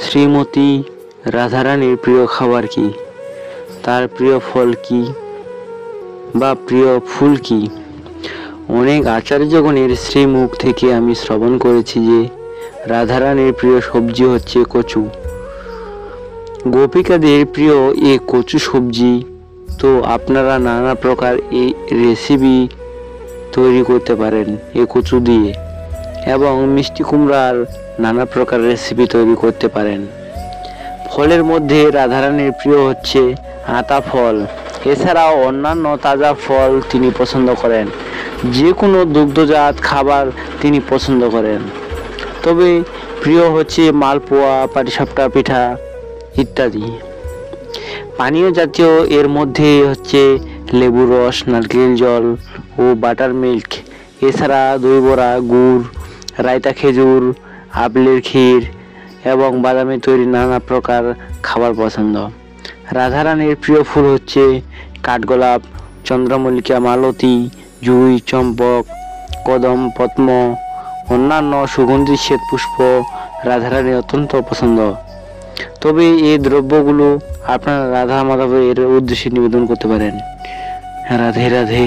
শ্রীমতী রাধারানীর প্রিয় খাবার কি, তার প্রিয় ফল কি বা প্রিয় ফুল কি? অনেক আচার্যগণের শ্রীমুখ থেকে আমি শ্রবণ করেছি যে রাধারানীর প্রিয় সবজি হচ্ছে কচু। গোপিকাদের প্রিয় এই কচু সবজি। তো আপনারা নানা প্রকার এই রেসিপি তৈরি করতে পারেন এই কচু দিয়ে, এবং মিষ্টি কুমড়ার নানা প্রকার রেসিপি তৈরি করতে পারেন। ফলের মধ্যে রাধারানীর প্রিয় হচ্ছে আতা ফল। এছাড়াও অন্যান্য তাজা ফল তিনি পছন্দ করেন। যে কোনো দুগ্ধজাত খাবার তিনি পছন্দ করেন। তবে প্রিয় হচ্ছে মালপোয়া, পাটিসাপটা পিঠা ইত্যাদি। পানীয় জাতীয় এর মধ্যে হচ্ছে লেবুর রস, নারকেল জল ও বাটার মিল্ক। এছাড়া দই বড়া, গুড়, রায়তা, খেজুর, আপেলের ক্ষীর এবং বাদামে তৈরি নানা প্রকার খাবার পছন্দ। রাধারানীর প্রিয় ফুল হচ্ছে কাঠগোলাপ, চন্দ্রমল্লিকা, মালতী, জুঁই, চম্পক, কদম, পদ্ম, অন্যান্য সুগন্ধি শ্বেত পুষ্প রাধারানীর অত্যন্ত পছন্দ। তবে এই দ্রব্যগুলো আপনারা রাধা মাধবের উদ্দেশ্যে নিবেদন করতে পারেন। রাধে রাধে।